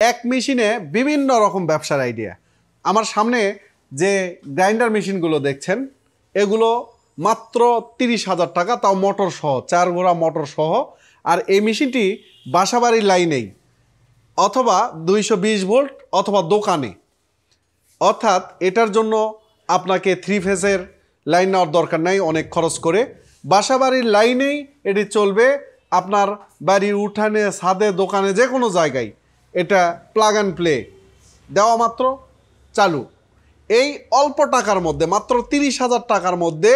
এক মেশিনে বিভিন্ন রকম ব্যবসার আইডিয়া। আমার সামনে যে গ্রাইন্ডার মেশিনগুলো দেখছেন এগুলো মাত্র 30,000 টাকা, তাও মোটর সহ, 4 ঘোড়া মোটর সহ। আর এই মেশিনটি বাসাবাড়ির লাইনেই অথবা 220 ভোল্ট অথবা দোকানে, অর্থাৎ এটার জন্য আপনাকে 3 ফেজের লাইন নেওয়ার দরকার নাই অনেক খরচ করে। বাসাবাড়ির লাইনেই এটি চলবে, আপনার বাড়ির উঠানে, ছাদে, দোকানে, যে কোনো জায়গায় এটা প্লাগ অ্যান্ড প্লে দেওয়া মাত্র চালু। এই অল্প টাকার মধ্যে, মাত্র 30,000 টাকার মধ্যে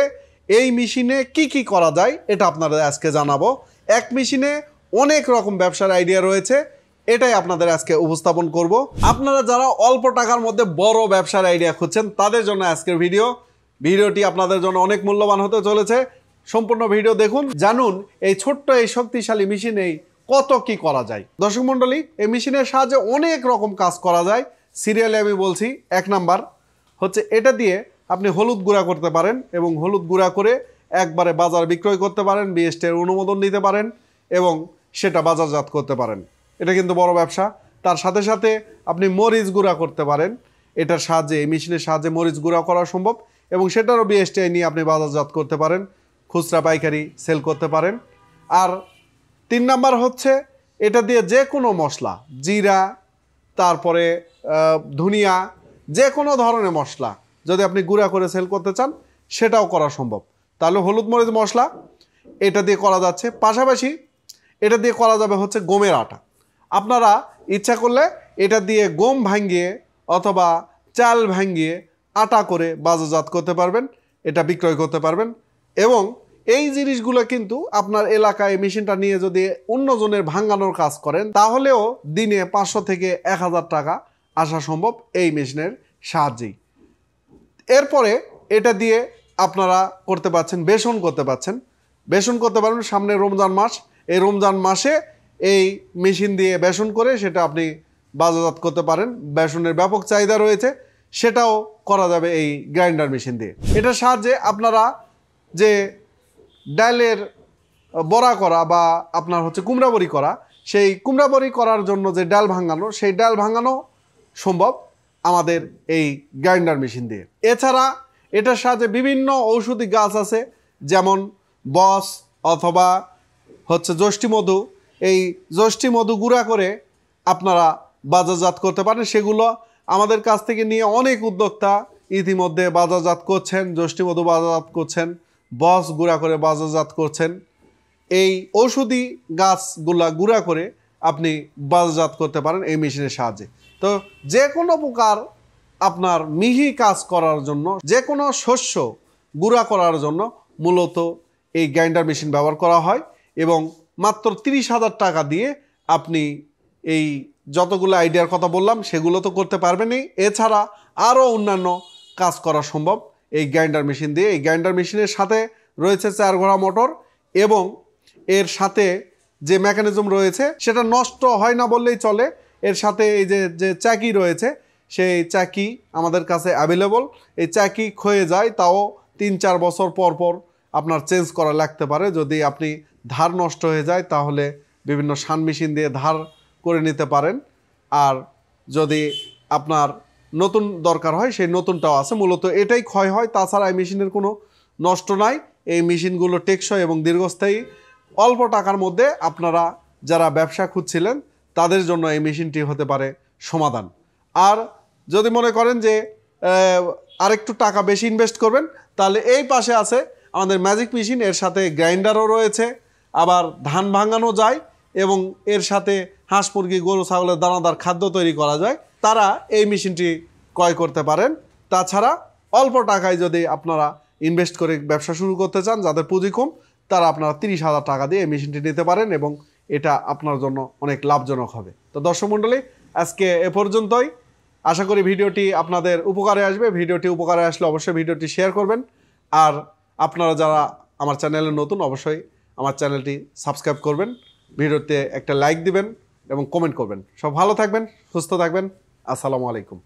এই মেশিনে কি করা যায় এটা আপনাদের আজকে জানাবো। এক মেশিনে অনেক রকম ব্যবসার আইডিয়া রয়েছে, এটাই আপনাদের আজকে উপস্থাপন করব। আপনারা যারা অল্প টাকার মধ্যে বড় ব্যবসার আইডিয়া খুঁজছেন তাদের জন্য আজকের ভিডিওটি আপনাদের জন্য অনেক মূল্যবান হতে চলেছে। সম্পূর্ণ ভিডিও দেখুন, জানুন এই ছোট্ট এই শক্তিশালী মেশিনেই কত কি করা যায়। দর্শক মণ্ডলী, এই মেশিনের সাহায্যে অনেক রকম কাজ করা যায়। সিরিয়ালে আমি বলছি, 1 নাম্বার হচ্ছে এটা দিয়ে আপনি হলুদ গুঁড়া করতে পারেন এবং হলুদ গুঁড়া করে একবারে বাজার বিক্রয় করতে পারেন, বিএসটির অনুমোদন নিতে পারেন এবং সেটা বাজারজাত করতে পারেন। এটা কিন্তু বড় ব্যবসা। তার সাথে সাথে আপনি মরিচ গুঁড়া করতে পারেন, এটার সাহায্যে, এই মেশিনের সাহায্যে মরিচ গুঁড়া করা সম্ভব এবং সেটারও বিএসটিআই নিয়ে আপনি বাজারজাত করতে পারেন, খুচরা পাইকারি সেল করতে পারেন। আর 3 নাম্বার হচ্ছে এটা দিয়ে যে কোনো মশলা, জিরা, তারপরে ধনিয়া, যে কোনো ধরনের মশলা যদি আপনি গুঁড়া করে সেল করতে চান সেটাও করা সম্ভব। তাহলে হলুদ মরিচ মশলা এটা দিয়ে করা যাচ্ছে। পাশাপাশি এটা দিয়ে করা যাবে হচ্ছে গমের আটা। আপনারা ইচ্ছা করলে এটা দিয়ে গম ভাঙিয়ে অথবা চাল ভাঙিয়ে আটা করে বাজারজাত করতে পারবেন, এটা বিক্রয় করতে পারবেন। এবং এই জিনিসগুলো কিন্তু আপনার এলাকায় মেশিনটা নিয়ে যদি অন্যজনের ভাঙানোর কাজ করেন তাহলেও দিনে 500 থেকে 1000 টাকা আসা সম্ভব এই মেশিনের সাহায্যেই। এরপরে এটা দিয়ে আপনারা করতে পারছেন, বেসন করতে পারছেন। বেসন করতে পারবেন, সামনে রমজান মাস, এই রমজান মাসে এই মেশিন দিয়ে বেসন করে সেটা আপনি বাজারজাত করতে পারেন। বেসনের ব্যাপক চাহিদা রয়েছে, সেটাও করা যাবে এই গ্রাইন্ডার মেশিন দিয়ে। এটার সাহায্যে আপনারা যে ডালের বড়া করা বা আপনার হচ্ছে কুমড়া বড়ি করা, সেই কুমড়া বড়ি করার জন্য যে ডাল ভাঙানো, সেই ডাল ভাঙানো সম্ভব আমাদের এই গ্রাইন্ডার মেশিন দিয়ে। এছাড়া এটার সাহায্যে বিভিন্ন ঔষধি গাছ আছে, যেমন বস অথবা হচ্ছে যষ্টিমধু। এই যষ্টিমধু গুঁড়া করে আপনারা বাজারজাত করতে পারেন। সেগুলো আমাদের কাছ থেকে নিয়ে অনেক উদ্যোক্তা ইতিমধ্যে বাজারজাত করছেন, যষ্টিমধু বাজারজাত করছেন, বস গুঁড়া করে বাজারজাত করছেন। এই ঔষধি গাছগুলা গুঁড়া করে আপনি বাজারজাত করতে পারেন এই মেশিনের সাহায্যে। তো যে কোনো প্রকার আপনার মিহি কাজ করার জন্য, যে কোনো শস্য গুঁড়া করার জন্য মূলত এই গ্রাইন্ডার মেশিন ব্যবহার করা হয় এবং মাত্র 30,000 টাকা দিয়ে আপনি এই যতগুলো আইডিয়ার কথা বললাম সেগুলো তো করতে পারবেনই, এছাড়া আরও অন্যান্য কাজ করা সম্ভব এই গ্রাইন্ডার মেশিন দিয়ে। এই গ্রাইন্ডার মেশিনের সাথে রয়েছে 4 ঘোড়া মোটর এবং এর সাথে যে মেকানিজম রয়েছে সেটা নষ্ট হয় না বললেই চলে। এর সাথে এই যে চাকি রয়েছে, সেই চাকি আমাদের কাছে অ্যাভেলেবল। এই চাকি ক্ষয়ে যায়, তাও 3-4 বছর পর পর আপনার চেঞ্জ করা লাগতে পারে। যদি আপনি ধার নষ্ট হয়ে যায় তাহলে বিভিন্ন শান মেশিন দিয়ে ধার করে নিতে পারেন। আর যদি আপনার নতুন দরকার হয় সেই নতুনটাও আছে। মূলত এটাই ক্ষয় হয়, তাছাড়া এই মেশিনের কোনো নষ্ট নাই। এই মেশিনগুলো টেকসই এবং দীর্ঘস্থায়ী। অল্প টাকার মধ্যে আপনারা যারা ব্যবসা খুঁজছিলেন তাদের জন্য এই মেশিনটি হতে পারে সমাধান। আর যদি মনে করেন যে আরেকটু টাকা বেশি ইনভেস্ট করবেন তাহলে এই পাশে আছে আমাদের ম্যাজিক মেশিন, এর সাথে গ্রাইন্ডারও রয়েছে, আবার ধান ভাঙানো যায় এবং এর সাথে হাঁস মুরগি গরু ছাগলের দানাদার খাদ্য তৈরি করা যায়। তারা এই মেশিনটি ক্রয় করতে পারেন। তাছাড়া অল্প টাকায় যদি আপনারা ইনভেস্ট করে ব্যবসা শুরু করতে চান, যাদের পুঁজি কম, তারা আপনারা 30,000 টাকা দিয়ে এই মেশিনটি নিতে পারেন এবং এটা আপনার জন্য অনেক লাভজনক হবে। তো দর্শক মণ্ডলী, আজকে এ পর্যন্তই। আশা করি ভিডিওটি আপনাদের উপকারে আসবে। ভিডিওটি উপকারে আসলে অবশ্যই ভিডিওটি শেয়ার করবেন। আর আপনারা যারা আমার চ্যানেলে নতুন, অবশ্যই আমার চ্যানেলটি সাবস্ক্রাইব করবেন, ভিডিওতে একটা লাইক দিবেন এবং কমেন্ট করবেন। সব ভালো থাকবেন, সুস্থ থাকবেন। আসসালামু আলাইকুম।